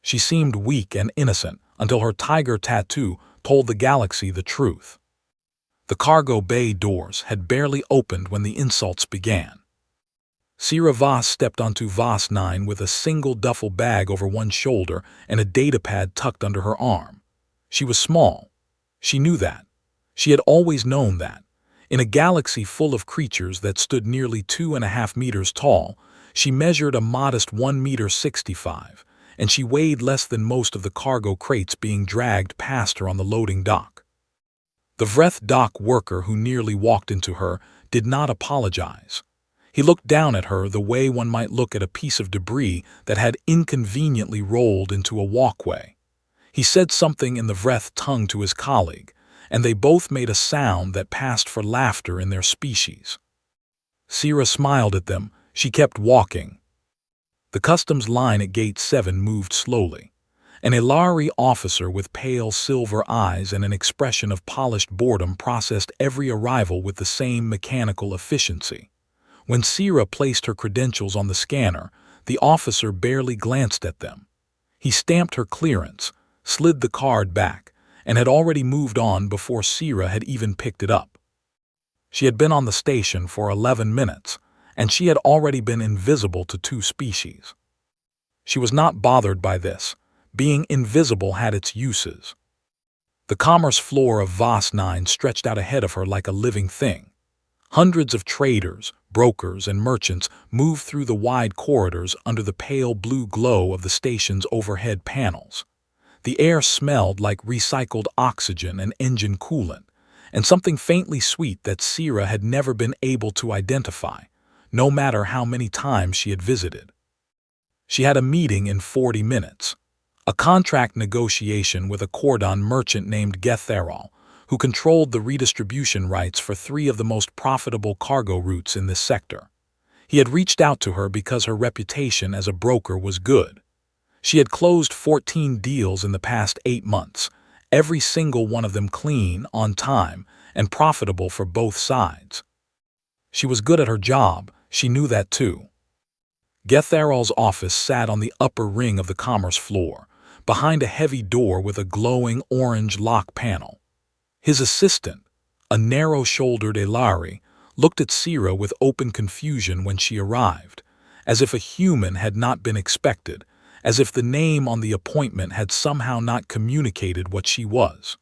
She seemed weak and innocent until her tiger tattoo told the galaxy the truth. The cargo bay doors had barely opened when the insults began. Sira Voss stepped onto Voss 9 with a single duffel bag over one shoulder and a datapad tucked under her arm. She was small. She knew that. She had always known that. In a galaxy full of creatures that stood nearly 2.5 meters tall, she measured a modest 1.65 meters, and she weighed less than most of the cargo crates being dragged past her on the loading dock. The Vreth dock worker who nearly walked into her did not apologize. He looked down at her the way one might look at a piece of debris that had inconveniently rolled into a walkway. He said something in the Vreth tongue to his colleague, and they both made a sound that passed for laughter in their species. Sira smiled at them. She kept walking. The customs line at Gate 7 moved slowly. An Elari officer with pale silver eyes and an expression of polished boredom processed every arrival with the same mechanical efficiency. When Sira placed her credentials on the scanner, the officer barely glanced at them. He stamped her clearance, slid the card back, and had already moved on before Sira had even picked it up. She had been on the station for 11 minutes, and she had already been invisible to 2 species. She was not bothered by this. Being invisible had its uses. The commerce floor of Voss 9 stretched out ahead of her like a living thing. Hundreds of traders, brokers, and merchants moved through the wide corridors under the pale blue glow of the station's overhead panels. The air smelled like recycled oxygen and engine coolant, and something faintly sweet that Sira had never been able to identify, no matter how many times she had visited. She had a meeting in 40 minutes. A contract negotiation with a Cordon merchant named Getherol, who controlled the redistribution rights for 3 of the most profitable cargo routes in this sector. He had reached out to her because her reputation as a broker was good. She had closed 14 deals in the past 8 months, every single one of them clean, on time, and profitable for both sides. She was good at her job, she knew that too. Getherol's office sat on the upper ring of the commerce floor, behind a heavy door with a glowing orange lock panel. His assistant, a narrow-shouldered Elari, looked at Sira with open confusion when she arrived, as if a human had not been expected, as if the name on the appointment had somehow not communicated what she was.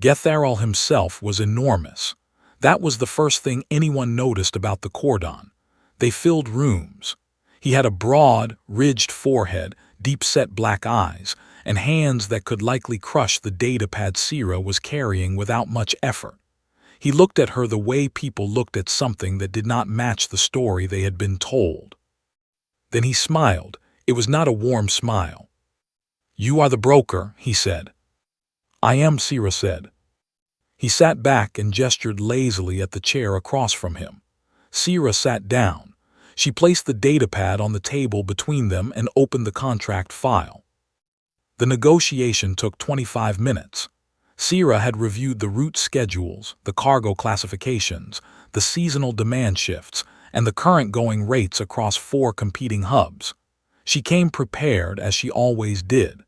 Getherol himself was enormous. That was the first thing anyone noticed about the Cordon. They filled rooms. He had a broad, ridged forehead, deep-set black eyes, and hands that could likely crush the datapad Sira was carrying without much effort. He looked at her the way people looked at something that did not match the story they had been told. Then he smiled. It was not a warm smile. "You are the broker," he said. "I am," Sira said. He sat back and gestured lazily at the chair across from him. Sira sat down. She placed the datapad on the table between them and opened the contract file. The negotiation took 25 minutes. Sira had reviewed the route schedules, the cargo classifications, the seasonal demand shifts, and the current going rates across 4 competing hubs. She came prepared, as she always did.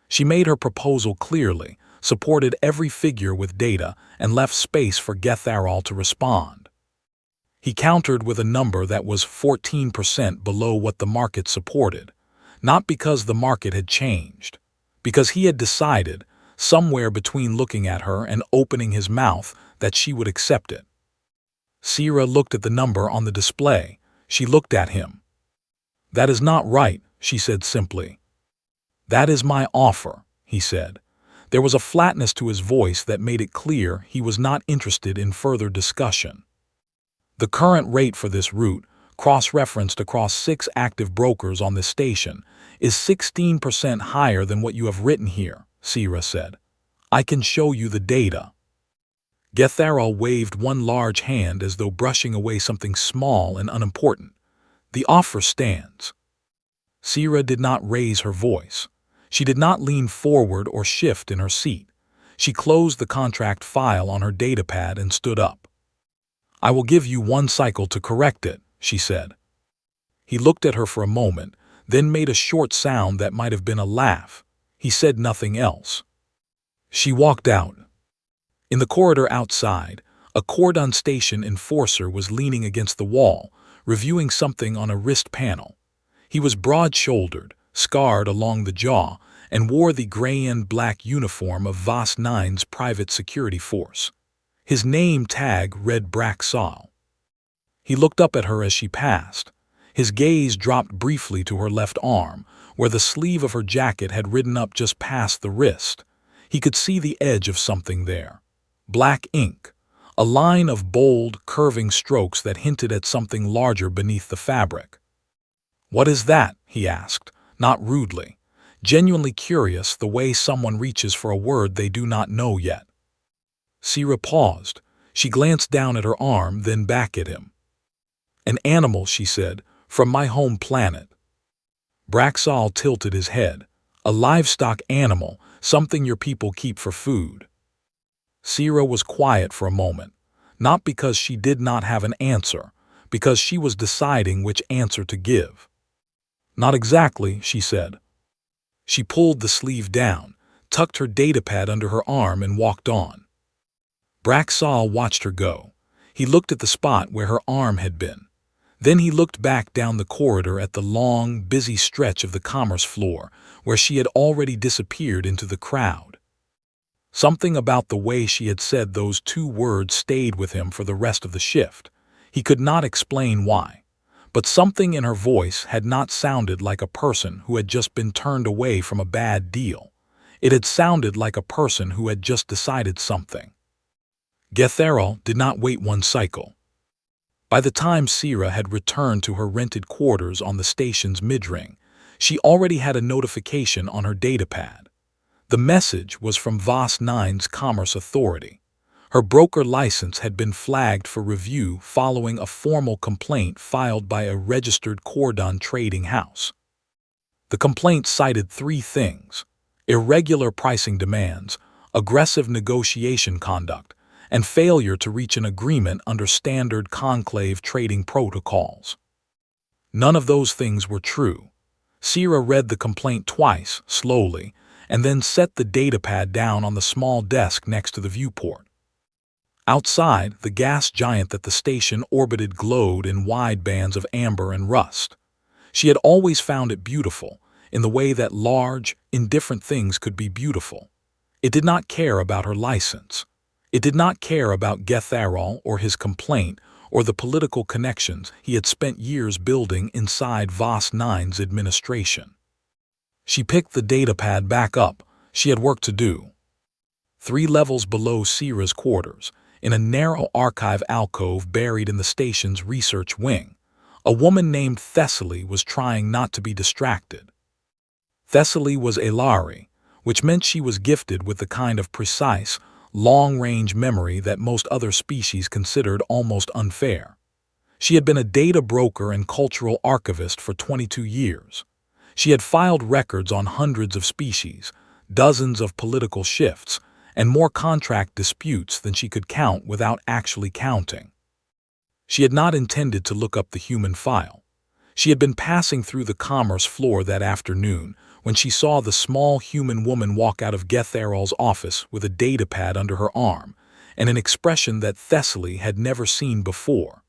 She made her proposal clearly, supported every figure with data, and left space for Getherol to respond. He countered with a number that was 14% below what the market supported, not because the market had changed, because he had decided, somewhere between looking at her and opening his mouth, that she would accept it. Sira looked at the number on the display. She looked at him. "That is not right," she said simply. "That is my offer," he said. There was a flatness to his voice that made it clear he was not interested in further discussion. "The current rate for this route, cross-referenced across 6 active brokers on this station, is 16% higher than what you have written here," Sira said. "I can show you the data." Getherol waved one large hand as though brushing away something small and unimportant. "The offer stands." Sira did not raise her voice. She did not lean forward or shift in her seat. She closed the contract file on her datapad and stood up. "I will give you 1 cycle to correct it," she said. He looked at her for a moment, then made a short sound that might have been a laugh. He said nothing else. She walked out. In the corridor outside, a cordon station enforcer was leaning against the wall, reviewing something on a wrist panel. He was broad-shouldered, scarred along the jaw, and wore the gray and black uniform of VOS 9's private security force. His name tag read Braxall. He looked up at her as she passed. His gaze dropped briefly to her left arm, where the sleeve of her jacket had ridden up just past the wrist. He could see the edge of something there. Black ink, a line of bold, curving strokes that hinted at something larger beneath the fabric. "What is that?" he asked, not rudely, genuinely curious the way someone reaches for a word they do not know yet. Sira paused. She glanced down at her arm, then back at him. "An animal," she said, "from my home planet." Braxall tilted his head. "A livestock animal, something your people keep for food." Sira was quiet for a moment, not because she did not have an answer, because she was deciding which answer to give. "Not exactly," she said. She pulled the sleeve down, tucked her datapad under her arm, and walked on. Braxall watched her go. He looked at the spot where her arm had been. Then he looked back down the corridor at the long, busy stretch of the commerce floor, where she had already disappeared into the crowd. Something about the way she had said those two words stayed with him for the rest of the shift. He could not explain why, but something in her voice had not sounded like a person who had just been turned away from a bad deal. It had sounded like a person who had just decided something. Getherol did not wait one cycle. By the time Sira had returned to her rented quarters on the station's mid-ring, she already had a notification on her datapad. The message was from VOS 9's Commerce Authority. Her broker license had been flagged for review following a formal complaint filed by a registered cordon trading house. The complaint cited three things: irregular pricing demands, aggressive negotiation conduct, and failure to reach an agreement under standard conclave trading protocols. None of those things were true. Sira read the complaint twice, slowly, and then set the datapad down on the small desk next to the viewport. Outside, the gas giant that the station orbited glowed in wide bands of amber and rust. She had always found it beautiful, in the way that large, indifferent things could be beautiful. It did not care about her license. It did not care about Getherol or his complaint or the political connections he had spent years building inside VOS 9's administration. She picked the datapad back up. She had work to do. 3 levels below Sira's quarters, in a narrow archive alcove buried in the station's research wing, a woman named Thessaly was trying not to be distracted. Thessaly was Elari, which meant she was gifted with the kind of precise, long-range memory that most other species considered almost unfair. She had been a data broker and cultural archivist for 22 years. She had filed records on hundreds of species, dozens of political shifts, and more contract disputes than she could count without actually counting. She had not intended to look up the human file. She had been passing through the commerce floor that afternoon when she saw the small human woman walk out of Getherol's office with a datapad under her arm and an expression that Thessaly had never seen before.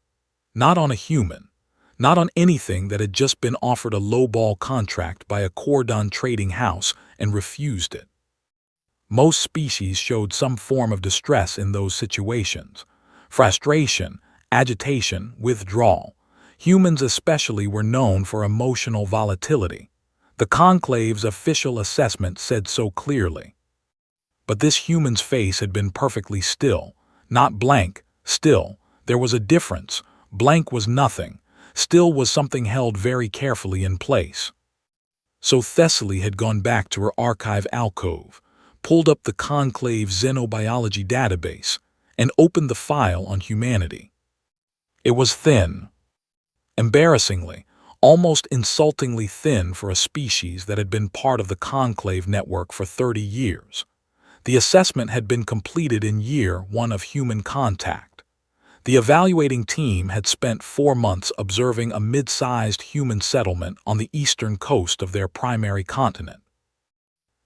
Not on a human. Not on anything that had just been offered a lowball contract by a cordon trading house and refused it. Most species showed some form of distress in those situations. Frustration, agitation, withdrawal. Humans especially were known for emotional volatility. The Conclave's official assessment said so clearly. But this human's face had been perfectly still, not blank, still. There was a difference. Blank was nothing. Still was something held very carefully in place. So Thessaly had gone back to her archive alcove, pulled up the Conclave Xenobiology database, and opened the file on humanity. It was thin. Embarrassingly, almost insultingly thin for a species that had been part of the Conclave network for 30 years. The assessment had been completed in year 1 of human contact. The evaluating team had spent 4 months observing a mid-sized human settlement on the eastern coast of their primary continent.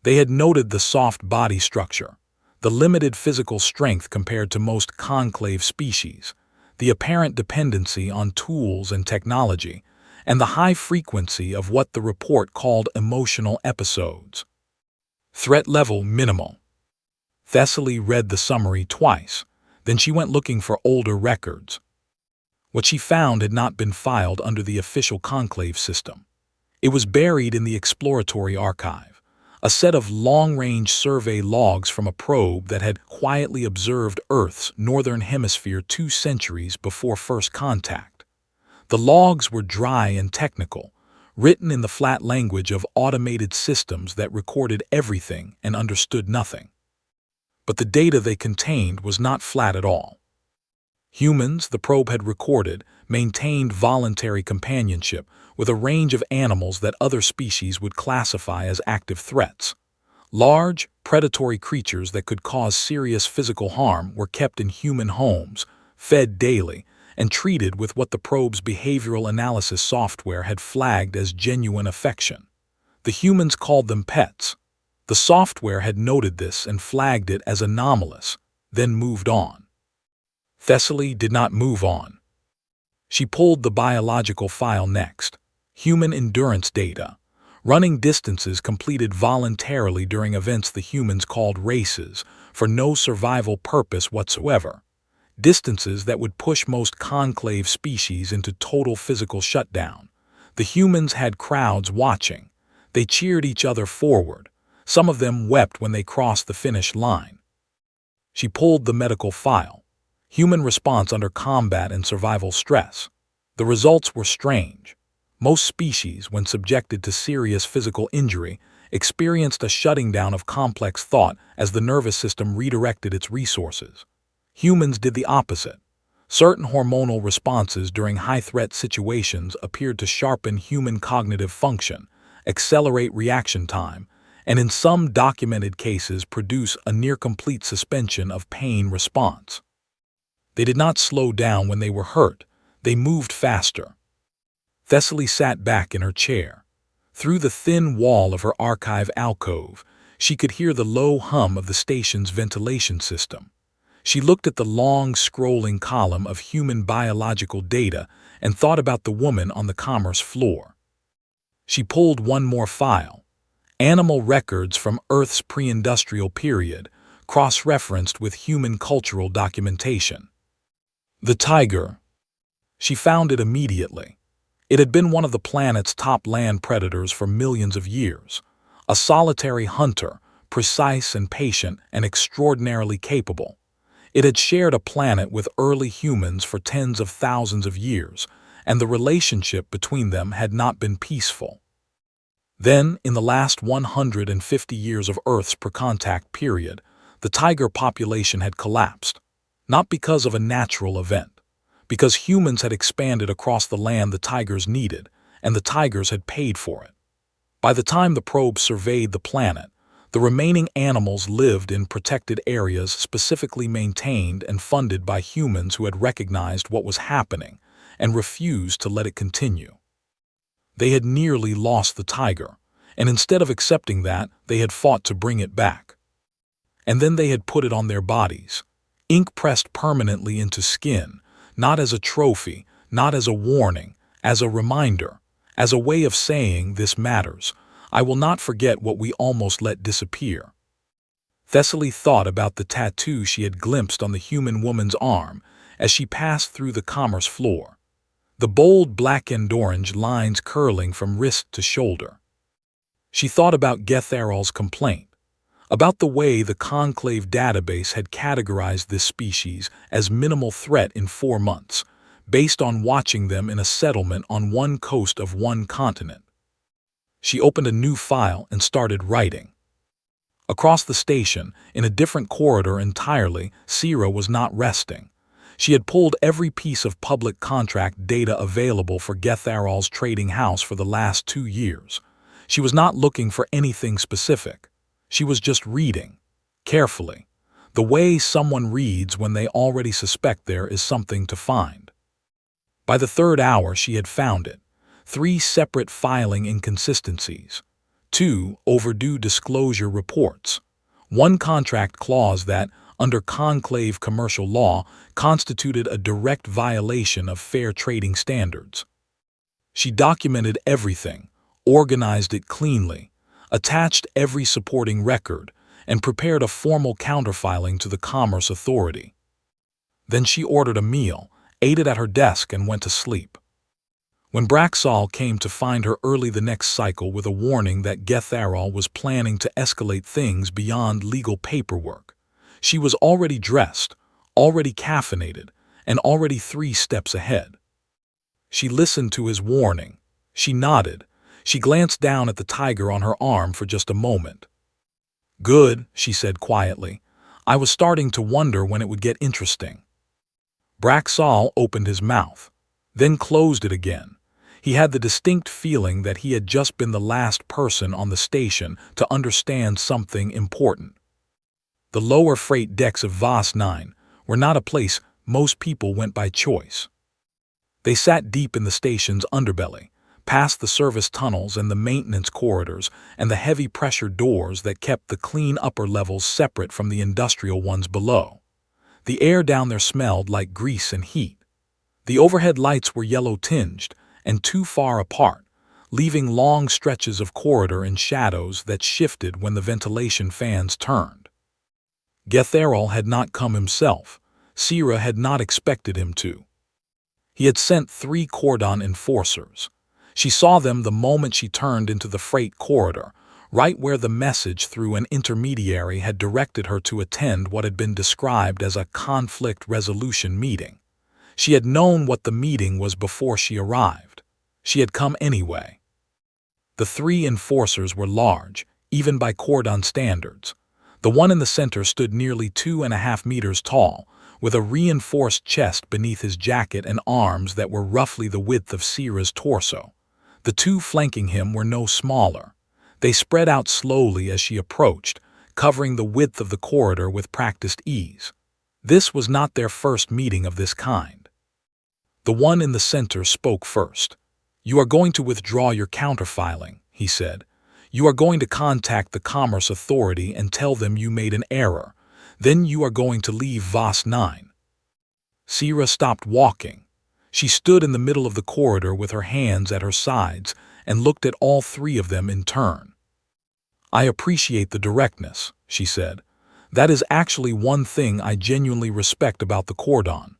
They had noted the soft body structure, the limited physical strength compared to most conclave species, the apparent dependency on tools and technology, and the high frequency of what the report called emotional episodes. Threat level minimal. Thessaly read the summary twice, then she went looking for older records. What she found had not been filed under the official conclave system. It was buried in the exploratory archive, a set of long-range survey logs from a probe that had quietly observed Earth's northern hemisphere 2 centuries before first contact. The logs were dry and technical, written in the flat language of automated systems that recorded everything and understood nothing. But the data they contained was not flat at all. Humans, the probe had recorded, maintained voluntary companionship with a range of animals that other species would classify as active threats. Large, predatory creatures that could cause serious physical harm were kept in human homes, fed daily, and treated with what the probe's behavioral analysis software had flagged as genuine affection. The humans called them pets. The software had noted this and flagged it as anomalous, then moved on. Thessaly did not move on. She pulled the biological file next. Human endurance data. Running distances completed voluntarily during events the humans called races, for no survival purpose whatsoever. Distances that would push most conclave species into total physical shutdown. The humans had crowds watching. They cheered each other forward. Some of them wept when they crossed the finish line. She pulled the medical file. Human response under combat and survival stress. The results were strange. Most species, when subjected to serious physical injury, experienced a shutting down of complex thought as the nervous system redirected its resources. Humans did the opposite. Certain hormonal responses during high-threat situations appeared to sharpen human cognitive function, accelerate reaction time, and in some documented cases produce a near-complete suspension of pain response. They did not slow down when they were hurt. They moved faster. Thessaly sat back in her chair. Through the thin wall of her archive alcove, she could hear the low hum of the station's ventilation system. She looked at the long, scrolling column of human biological data and thought about the woman on the commerce floor. She pulled one more file. Animal records from Earth's pre-industrial period, cross-referenced with human cultural documentation. The tiger. She found it immediately. It had been one of the planet's top land predators for millions of years. A solitary hunter, precise and patient and extraordinarily capable. It had shared a planet with early humans for tens of thousands of years, and the relationship between them had not been peaceful. Then, in the last 150 years of Earth's pre-contact period, the tiger population had collapsed. Not because of a natural event, because humans had expanded across the land the tigers needed, and the tigers had paid for it. By the time the probe surveyed the planet, the remaining animals lived in protected areas specifically maintained and funded by humans who had recognized what was happening and refused to let it continue. They had nearly lost the tiger, and instead of accepting that, they had fought to bring it back. And then they had put it on their bodies. Ink pressed permanently into skin, not as a trophy, not as a warning, as a reminder, as a way of saying, this matters. I will not forget what we almost let disappear. Thessaly thought about the tattoo she had glimpsed on the human woman's arm as she passed through the commerce floor. The bold black and orange lines curling from wrist to shoulder. She thought about Getharol's complaint, about the way the Conclave database had categorized this species as minimal threat in 4 months, based on watching them in a settlement on one coast of one continent. She opened a new file and started writing. Across the station, in a different corridor entirely, Sira was not resting. She had pulled every piece of public contract data available for Getharol's trading house for the last 2 years. She was not looking for anything specific. She was just reading, carefully. The way someone reads when they already suspect there is something to find. By the third hour she had found it. 3 separate filing inconsistencies, 2 overdue disclosure reports, 1 contract clause that, under conclave commercial law, constituted a direct violation of fair trading standards. She documented everything, organized it cleanly, attached every supporting record, and prepared a formal counterfiling to the Commerce Authority. Then she ordered a meal, ate it at her desk, and went to sleep. When Braxall came to find her early the next cycle with a warning that Getharol was planning to escalate things beyond legal paperwork, she was already dressed, already caffeinated, and already 3 steps ahead. She listened to his warning. She nodded. She glanced down at the tiger on her arm for just a moment. "Good," she said quietly. "I was starting to wonder when it would get interesting." Braxall opened his mouth, then closed it again. He had the distinct feeling that he had just been the last person on the station to understand something important. The lower freight decks of VOS 9 were not a place most people went by choice. They sat deep in the station's underbelly, past the service tunnels and the maintenance corridors and the heavy pressure doors that kept the clean upper levels separate from the industrial ones below. The air down there smelled like grease and heat. The overhead lights were yellow-tinged and too far apart, leaving long stretches of corridor in shadows that shifted when the ventilation fans turned. Getharol had not come himself. Sira had not expected him to. He had sent 3 cordon enforcers. She saw them the moment she turned into the freight corridor, right where the message through an intermediary had directed her to attend what had been described as a conflict resolution meeting. She had known what the meeting was before she arrived. She had come anyway. The 3 enforcers were large, even by cordon standards. The one in the center stood nearly 2.5 meters tall, with a reinforced chest beneath his jacket and arms that were roughly the width of Sira's torso. The 2 flanking him were no smaller. They spread out slowly as she approached, covering the width of the corridor with practiced ease. This was not their first meeting of this kind. The one in the center spoke first. "You are going to withdraw your counterfiling," he said. "You are going to contact the Commerce Authority and tell them you made an error. Then you are going to leave VOS 9. Sira stopped walking. She stood in the middle of the corridor with her hands at her sides and looked at all 3 of them in turn. "I appreciate the directness," she said. "That is actually one thing I genuinely respect about the cordon."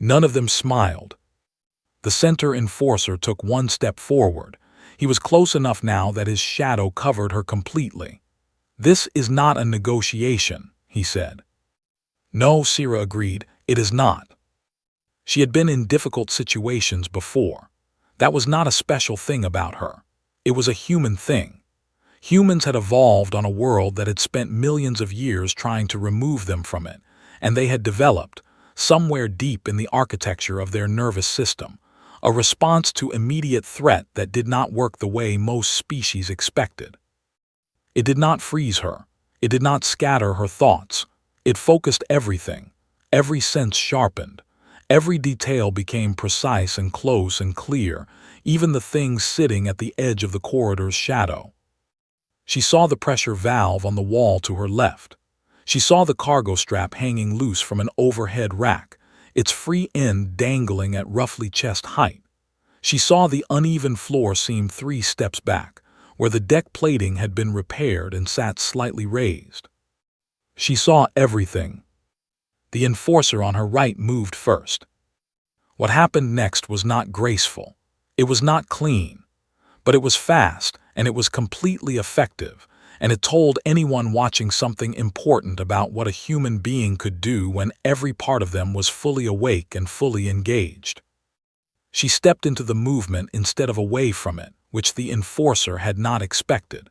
None of them smiled. The center enforcer took 1 step forward. He was close enough now that his shadow covered her completely. "This is not a negotiation," he said. "No," Sira agreed, "it is not." She had been in difficult situations before. That was not a special thing about her. It was a human thing. Humans had evolved on a world that had spent millions of years trying to remove them from it, and they had developed, somewhere deep in the architecture of their nervous system, a response to immediate threat that did not work the way most species expected. It did not freeze her. It did not scatter her thoughts. It focused everything. Every sense sharpened. Every detail became precise and close and clear, even the things sitting at the edge of the corridor's shadow. She saw the pressure valve on the wall to her left. She saw the cargo strap hanging loose from an overhead rack, its free end dangling at roughly chest height. She saw the uneven floor seam 3 steps back, where the deck plating had been repaired and sat slightly raised. She saw everything. The enforcer on her right moved first. What happened next was not graceful. It was not clean. But it was fast, and it was completely effective, and it told anyone watching something important about what a human being could do when every part of them was fully awake and fully engaged. She stepped into the movement instead of away from it, which the enforcer had not expected.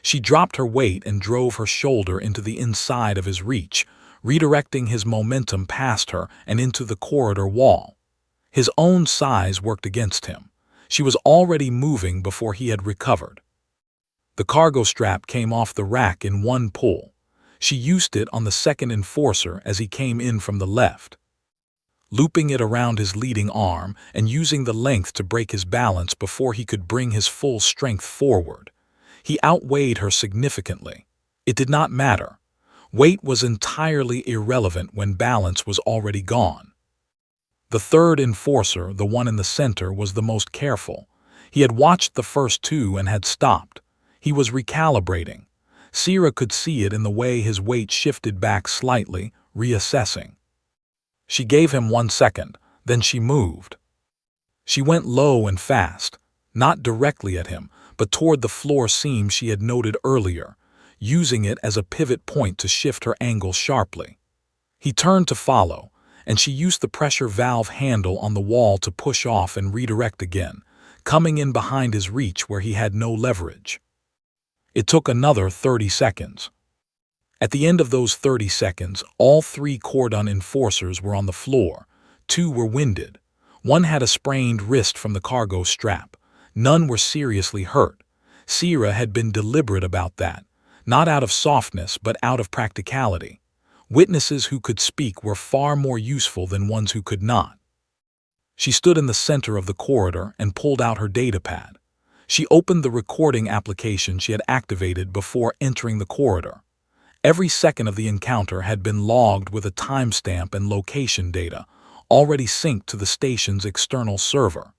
She dropped her weight and drove her shoulder into the inside of his reach, redirecting his momentum past her and into the corridor wall. His own size worked against him. She was already moving before he had recovered. The cargo strap came off the rack in one pull. She used it on the second enforcer as he came in from the left, looping it around his leading arm and using the length to break his balance before he could bring his full strength forward. He outweighed her significantly. It did not matter. Weight was entirely irrelevant when balance was already gone. The third enforcer, the one in the center, was the most careful. He had watched the first two and had stopped. He was recalibrating. Sierra could see it in the way his weight shifted back slightly, reassessing. She gave him 1 second, then she moved. She went low and fast, not directly at him, but toward the floor seam she had noted earlier, using it as a pivot point to shift her angle sharply. He turned to follow, and she used the pressure valve handle on the wall to push off and redirect again, coming in behind his reach where he had no leverage. It took another 30 seconds. At the end of those 30 seconds, all 3 cordon enforcers were on the floor. 2 were winded. 1 had a sprained wrist from the cargo strap. None were seriously hurt. Sierra had been deliberate about that, not out of softness but out of practicality. Witnesses who could speak were far more useful than ones who could not. She stood in the center of the corridor and pulled out her datapad. She opened the recording application she had activated before entering the corridor. Every second of the encounter had been logged with a timestamp and location data, already synced to the station's external server.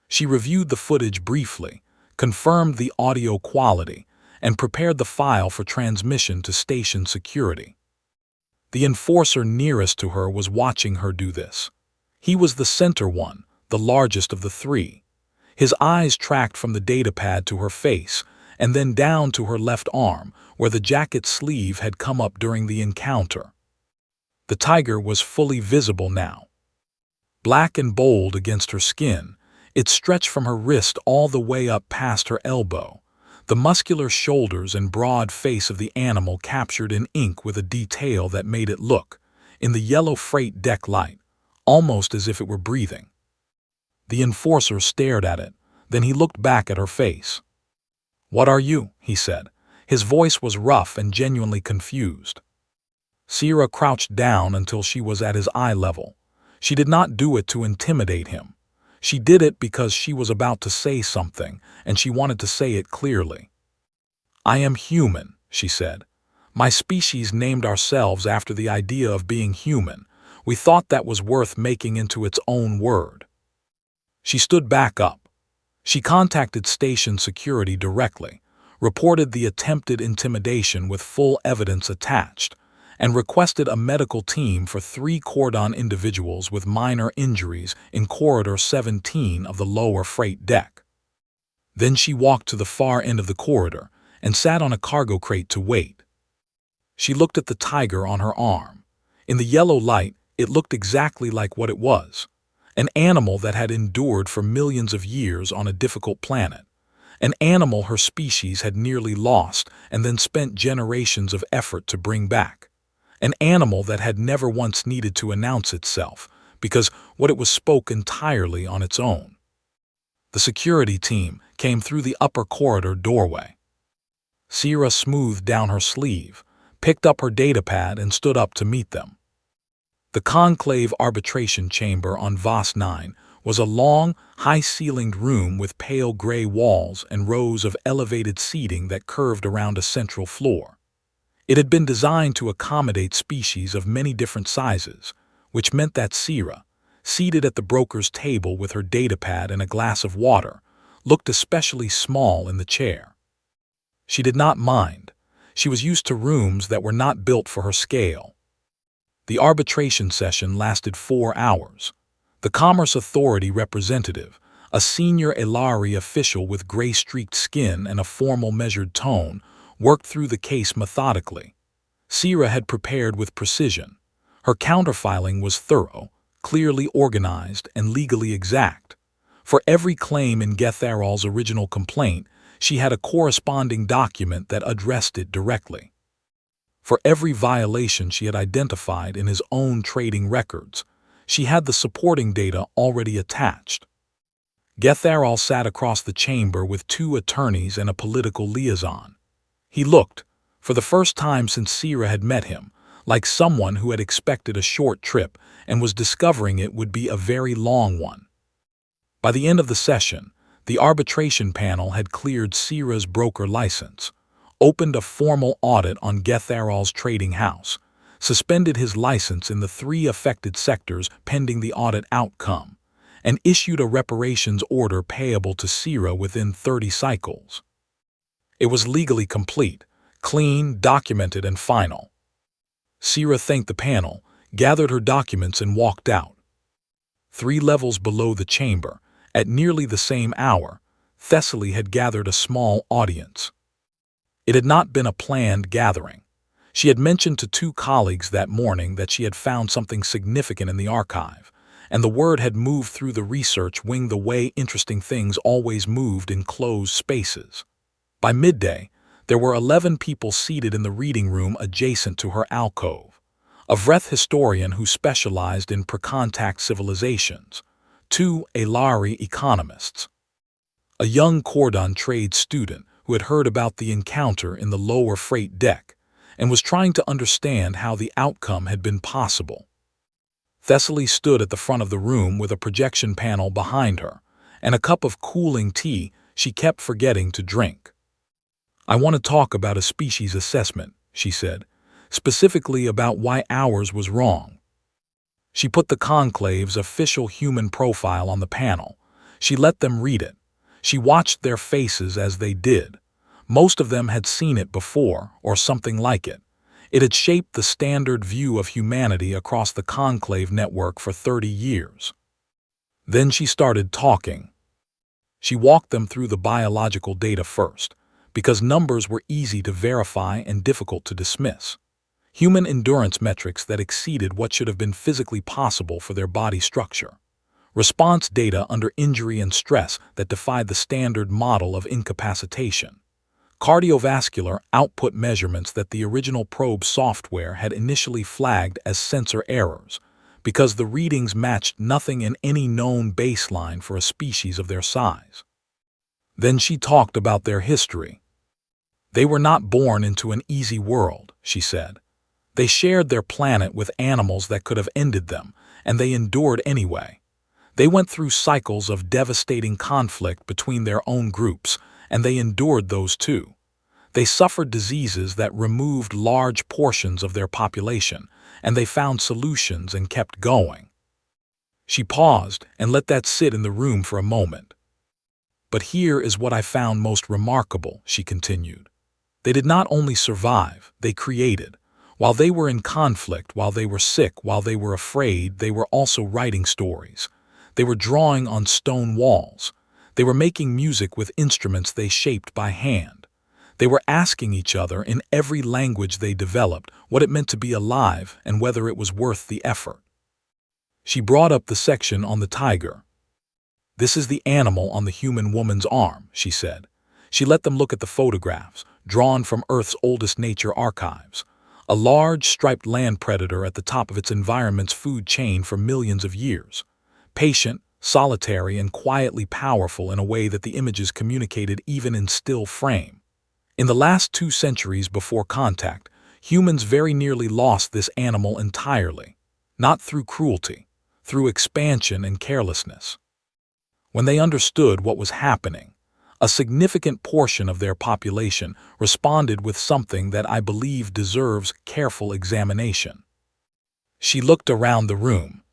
She reviewed the footage briefly, confirmed the audio quality, and prepared the file for transmission to station security. The enforcer nearest to her was watching her do this. He was the center one, the largest of the 3. His eyes tracked from the datapad to her face, and then down to her left arm, where the jacket sleeve had come up during the encounter. The tiger was fully visible now. Black and bold against her skin, it stretched from her wrist all the way up past her elbow. The muscular shoulders and broad face of the animal captured in ink with a detail that made it look, in the yellow freight deck light, almost as if it were breathing. The enforcer stared at it, then he looked back at her face. "What are you?" he said. His voice was rough and genuinely confused. Sierra crouched down until she was at his eye level. She did not do it to intimidate him. She did it because she was about to say something, and she wanted to say it clearly. "I am human," she said. "My species named ourselves after the idea of being human. We thought that was worth making into its own word." She stood back up. She contacted station security directly, reported the attempted intimidation with full evidence attached, and requested a medical team for 3 cordon individuals with minor injuries in Corridor 17 of the lower freight deck. Then she walked to the far end of the corridor and sat on a cargo crate to wait. She looked at the tiger on her arm. In the yellow light, it looked exactly like what it was. An animal that had endured for millions of years on a difficult planet. An animal her species had nearly lost and then spent generations of effort to bring back. An animal that had never once needed to announce itself, because what it was spoke entirely on its own. The security team came through the upper corridor doorway. Sierra smoothed down her sleeve, picked up her datapad and stood up to meet them. The conclave arbitration chamber on VOS 9 was a long, high-ceilinged room with pale gray walls and rows of elevated seating that curved around a central floor. It had been designed to accommodate species of many different sizes, which meant that Sierra, seated at the broker's table with her datapad and a glass of water, looked especially small in the chair. She did not mind. She was used to rooms that were not built for her scale. The arbitration session lasted 4 hours. The Commerce Authority representative, a senior Elari official with gray-streaked skin and a formal measured tone, worked through the case methodically. Sierra had prepared with precision. Her counterfiling was thorough, clearly organized, and legally exact. For every claim in Getharal's original complaint, she had a corresponding document that addressed it directly. For every violation she had identified in his own trading records, she had the supporting data already attached. Getharal sat across the chamber with 2 attorneys and a political liaison. He looked, For the first time since Sira had met him, like someone who had expected a short trip and was discovering it would be a very long one. By the end of the session, the arbitration panel had cleared Sira's broker license, opened a formal audit on Getharal's trading house, suspended his license in the 3 affected sectors pending the audit outcome, and issued a reparations order payable to Sira within 30 cycles. It was legally complete, clean, documented, and final. Sira thanked the panel, gathered her documents, and walked out. 3 levels below the chamber, at nearly the same hour, Thessaly had gathered a small audience. It had not been a planned gathering. She had mentioned to 2 colleagues that morning that she had found something significant in the archive, and the word had moved through the research wing the way interesting things always moved in closed spaces. By midday, there were 11 people seated in the reading room adjacent to her alcove. A Vreth historian who specialized in pre-contact civilizations, 2 Alari economists, a young Cordon trade student who had heard about the encounter in the lower freight deck and was trying to understand how the outcome had been possible. Thessaly stood at the front of the room with a projection panel behind her and a cup of cooling tea she kept forgetting to drink. "I want to talk about a species assessment," she said, "specifically about why ours was wrong." She put the conclave's official human profile on the panel. She let them read it. She watched their faces as they did. Most of them had seen it before, or something like it. It had shaped the standard view of humanity across the conclave network for 30 years. Then she started talking. She walked them through the biological data first, because numbers were easy to verify and difficult to dismiss. Human endurance metrics that exceeded what should have been physically possible for their body structure. Response data under injury and stress that defied the standard model of incapacitation. Cardiovascular output measurements that the original probe software had initially flagged as sensor errors, because the readings matched nothing in any known baseline for a species of their size. Then she talked about their history. They were not born into an easy world, she said. They shared their planet with animals that could have ended them, and they endured anyway. They went through cycles of devastating conflict between their own groups, and they endured those too. They suffered diseases that removed large portions of their population, and they found solutions and kept going. She paused and let that sit in the room for a moment. "But here is what I found most remarkable," she continued. "They did not only survive, they created. While they were in conflict, while they were sick, while they were afraid, they were also writing stories. They were drawing on stone walls. They were making music with instruments they shaped by hand. They were asking each other in every language they developed what it meant to be alive and whether it was worth the effort." She brought up the section on the tiger. "This is the animal on the human woman's arm," she said. She let them look at the photographs, drawn from Earth's oldest nature archives. A large, striped land predator at the top of its environment's food chain for millions of years. Patient, solitary, and quietly powerful in a way that the images communicated even in still frame. In the last 2 centuries before contact, humans very nearly lost this animal entirely. Not through cruelty, through expansion and carelessness. When they understood what was happening, a significant portion of their population responded with something that I believe deserves careful examination. She looked around the room.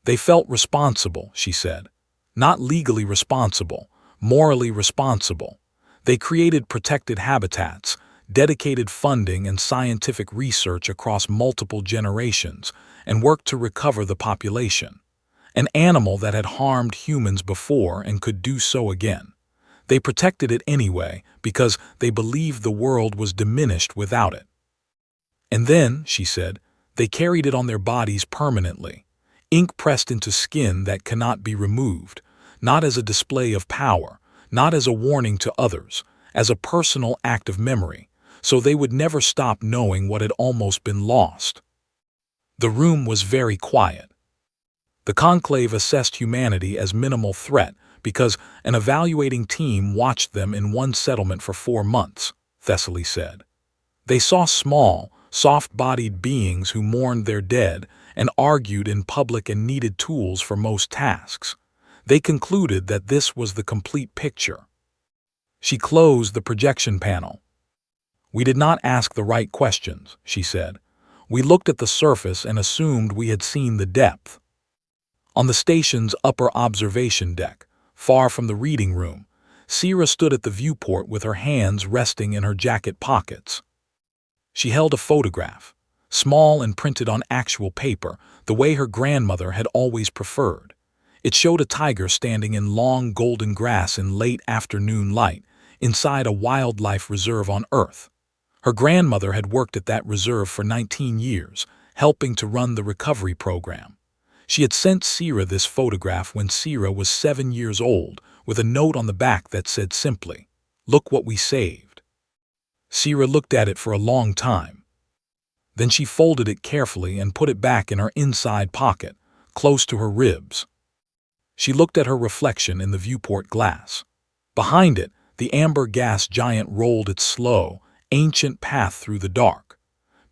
"They felt responsible," she said. "Not legally responsible, morally responsible. They created protected habitats, dedicated funding and scientific research across multiple generations, and worked to recover the population. An animal that had harmed humans before and could do so again. They protected it anyway because they believed the world was diminished without it. And then," she said, "they carried it on their bodies permanently, ink pressed into skin that cannot be removed, not as a display of power, not as a warning to others, as a personal act of memory, so they would never stop knowing what had almost been lost." The room was very quiet. The conclave assessed humanity as minimal threat because an evaluating team watched them in one settlement for 4 months, Thessaly said. They saw small, soft-bodied beings who mourned their dead and argued in public and needed tools for most tasks. They concluded that this was the complete picture. She closed the projection panel. "We did not ask the right questions," she said. "We looked at the surface and assumed we had seen the depth." On the station's upper observation deck, far from the reading room, Sira stood at the viewport with her hands resting in her jacket pockets. She held a photograph, small and printed on actual paper, the way her grandmother had always preferred. It showed a tiger standing in long golden grass in late afternoon light, inside a wildlife reserve on Earth. Her grandmother had worked at that reserve for 19 years, helping to run the recovery program. She had sent Sira this photograph when Sira was 7 years old, with a note on the back that said simply, "Look what we saved." Sira looked at it for a long time. Then she folded it carefully and put it back in her inside pocket, close to her ribs. She looked at her reflection in the viewport glass. Behind it, the amber gas giant rolled its slow, ancient path through the dark.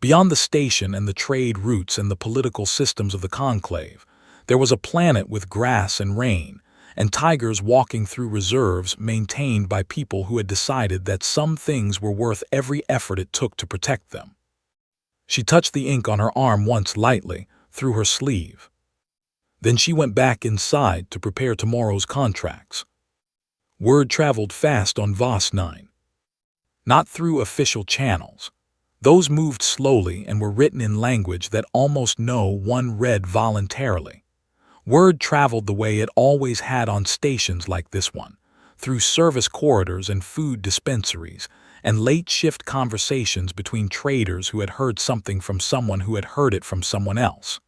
Beyond the station and the trade routes and the political systems of the conclave, there was a planet with grass and rain, and tigers walking through reserves maintained by people who had decided that some things were worth every effort it took to protect them. She touched the ink on her arm once lightly, through her sleeve. Then she went back inside to prepare tomorrow's contracts. Word traveled fast on VOS 9. Not through official channels. Those moved slowly and were written in language that almost no one read voluntarily. Word traveled the way it always had on stations like this one, through service corridors and food dispensaries, and late-shift conversations between traders who had heard something from someone who had heard it from someone else.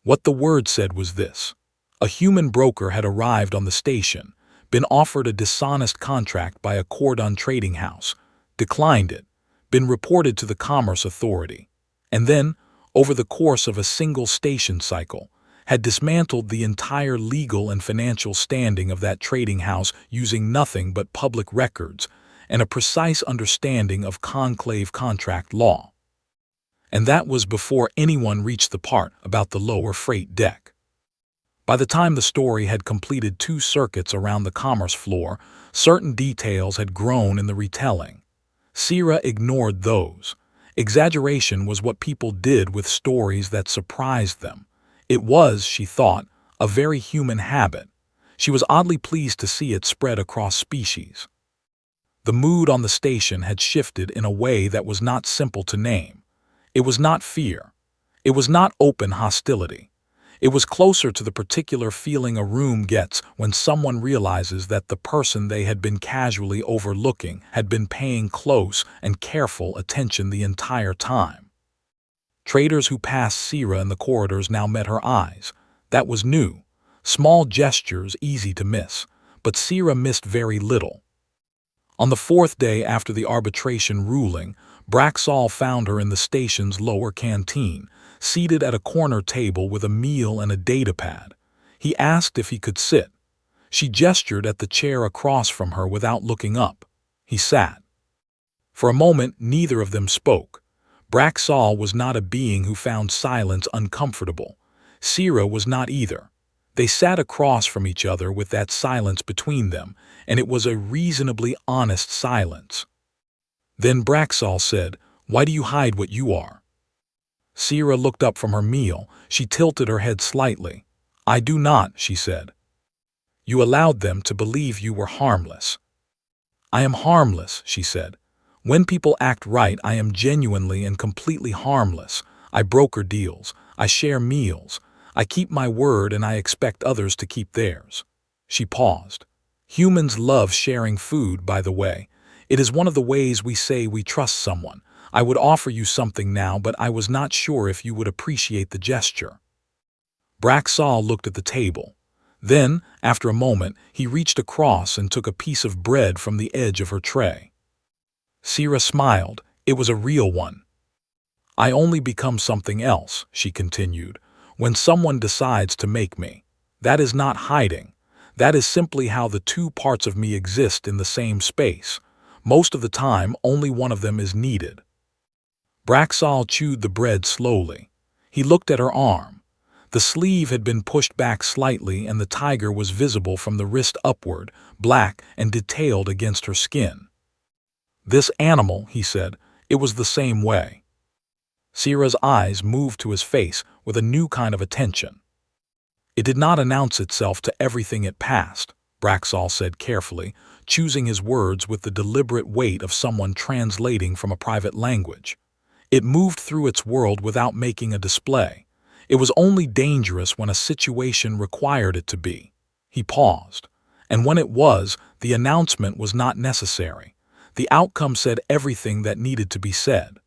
What the word said was this: a human broker had arrived on the station, been offered a dishonest contract by a cordon trading house, declined it, been reported to the Commerce Authority, and then, over the course of a single station cycle, had dismantled the entire legal and financial standing of that trading house using nothing but public records and a precise understanding of conclave contract law. And that was before anyone reached the part about the lower freight deck. By the time the story had completed 2 circuits around the commerce floor, certain details had grown in the retelling. Sira ignored those. Exaggeration was what people did with stories that surprised them. It was, she thought, a very human habit. She was oddly pleased to see it spread across species. The mood on the station had shifted in a way that was not simple to name. It was not fear. It was not open hostility. It was closer to the particular feeling a room gets when someone realizes that the person they had been casually overlooking had been paying close and careful attention the entire time. Traders who passed Sira in the corridors now met her eyes. That was new. Small gestures easy to miss, but Sira missed very little. On the 4th day after the arbitration ruling, Braxall found her in the station's lower canteen, seated at a corner table with a meal and a datapad. He asked if he could sit. She gestured at the chair across from her without looking up. He sat. For a moment, neither of them spoke. Braxall was not a being who found silence uncomfortable. Sira was not either. They sat across from each other with that silence between them, and it was a reasonably honest silence. Then Braxall said, "Why do you hide what you are?" Sira looked up from her meal. She tilted her head slightly. "I do not," she said. "You allowed them to believe you were harmless." "I am harmless," she said. "When people act right, I am genuinely and completely harmless. I broker deals. I share meals. I keep my word and I expect others to keep theirs." She paused. "Humans love sharing food, by the way. It is one of the ways we say we trust someone. I would offer you something now, but I was not sure if you would appreciate the gesture." Braxall looked at the table. Then, after a moment, he reached across and took a piece of bread from the edge of her tray. Sira smiled. It was a real one. "I only become something else," she continued, "when someone decides to make me. That is not hiding. That is simply how the 2 parts of me exist in the same space. Most of the time, only one of them is needed." Braxall chewed the bread slowly. He looked at her arm. The sleeve had been pushed back slightly and the tiger was visible from the wrist upward, black and detailed against her skin. "This animal," he said, "it was the same way." Sira's eyes moved to his face with a new kind of attention. "It did not announce itself to everything it passed," Braxall said carefully, choosing his words with the deliberate weight of someone translating from a private language. "It moved through its world without making a display. It was only dangerous when a situation required it to be." He paused. "And when it was, the announcement was not necessary. The outcome said everything that needed to be said."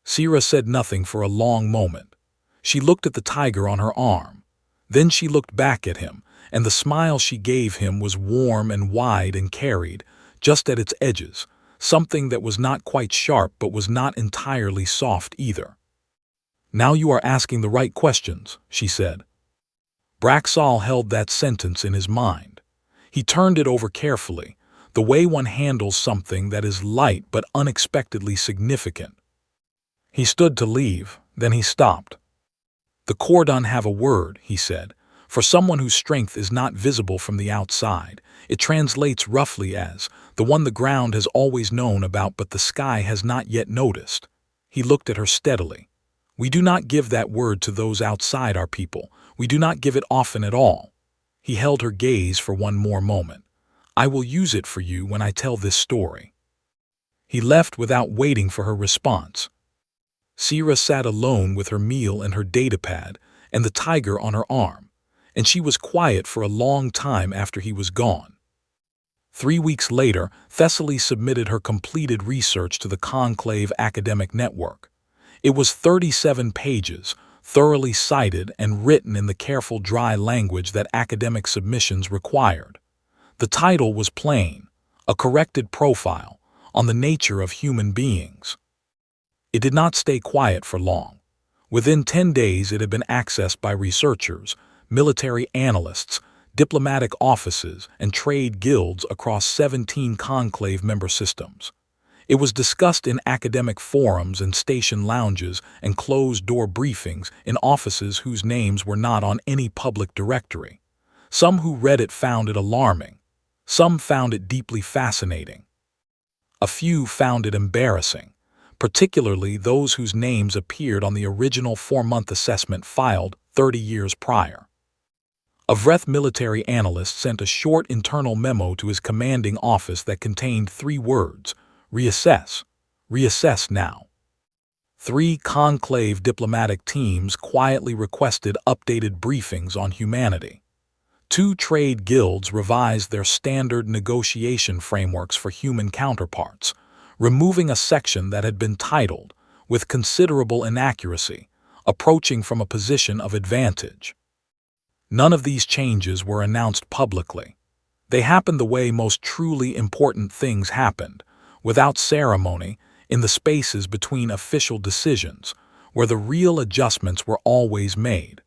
Sira said nothing for a long moment. She looked at the tiger on her arm. Then she looked back at him, and the smile she gave him was warm and wide and carried, just at its edges, something that was not quite sharp but was not entirely soft either. "Now you are asking the right questions," she said. Braxall held that sentence in his mind. He turned it over carefully, the way one handles something that is light but unexpectedly significant. He stood to leave, then he stopped. "The Cordon have a word," he said, "for someone whose strength is not visible from the outside. It translates roughly as, the one the ground has always known about but the sky has not yet noticed." He looked at her steadily. "We do not give that word to those outside our people. We do not give it often at all." He held her gaze for one more moment. "I will use it for you when I tell this story." He left without waiting for her response. Sira sat alone with her meal and her datapad and the tiger on her arm, and she was quiet for a long time after he was gone. 3 weeks later, Thessaly submitted her completed research to the Conclave Academic Network. It was 37 pages, thoroughly cited and written in the careful dry language that academic submissions required. The title was plain, a corrected profile on the nature of human beings. It did not stay quiet for long. Within 10 days it had been accessed by researchers, military analysts, diplomatic offices, and trade guilds across 17 conclave member systems. It was discussed in academic forums and station lounges and closed-door briefings in offices whose names were not on any public directory. Some who read it found it alarming. Some found it deeply fascinating. A few found it embarrassing, particularly those whose names appeared on the original 4-month assessment filed 30 years prior. A Vreth military analyst sent a short internal memo to his commanding office that contained 3 words: reassess, reassess now. 3 conclave diplomatic teams quietly requested updated briefings on humanity. 2 trade guilds revised their standard negotiation frameworks for human counterparts, removing a section that had been titled, with considerable inaccuracy, approaching from a position of advantage. None of these changes were announced publicly. They happened the way most truly important things happened, without ceremony, in the spaces between official decisions, where the real adjustments were always made.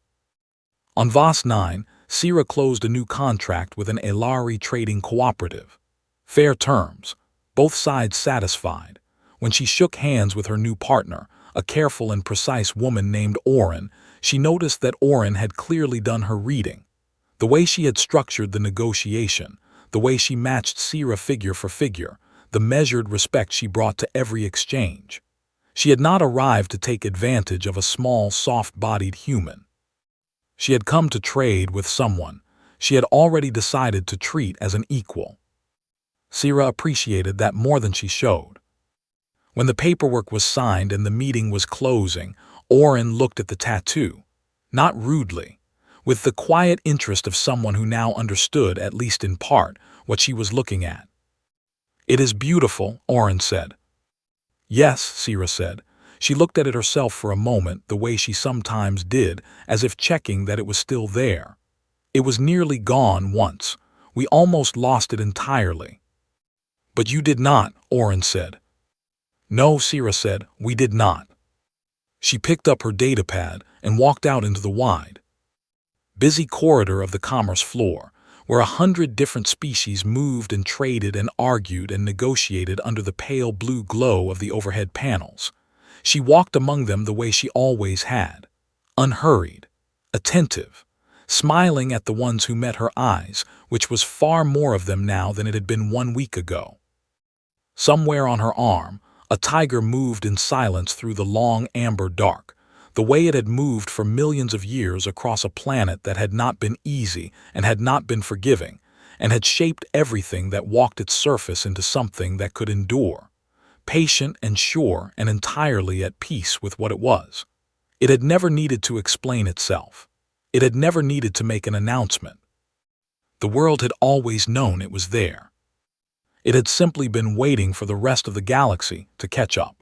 On Voss 9, Sira closed a new contract with an Elari trading cooperative. Fair terms, both sides satisfied. When she shook hands with her new partner, a careful and precise woman named Oren, she noticed that Oren had clearly done her reading. The way she had structured the negotiation, the way she matched Sira figure for figure, the measured respect she brought to every exchange. She had not arrived to take advantage of a small, soft-bodied human. She had come to trade with someone she had already decided to treat as an equal. Sira appreciated that more than she showed. When the paperwork was signed and the meeting was closing, Oren looked at the tattoo, not rudely, with the quiet interest of someone who now understood, at least in part, what she was looking at. "It is beautiful," Oren said. "Yes," Sira said. She looked at it herself for a moment, the way she sometimes did, as if checking that it was still there. "It was nearly gone once. We almost lost it entirely." "But you did not," Oren said. "No," Sira said, "we did not." She picked up her datapad and walked out into the wide, busy corridor of the commerce floor, where 100 different species moved and traded and argued and negotiated under the pale blue glow of the overhead panels. She walked among them the way she always had, unhurried, attentive, smiling at the ones who met her eyes, which was far more of them now than it had been 1 week ago. Somewhere on her arm, a tiger moved in silence through the long amber dark, the way it had moved for millions of years across a planet that had not been easy and had not been forgiving, and had shaped everything that walked its surface into something that could endure, patient and sure and entirely at peace with what it was. It had never needed to explain itself. It had never needed to make an announcement. The world had always known it was there. It had simply been waiting for the rest of the galaxy to catch up.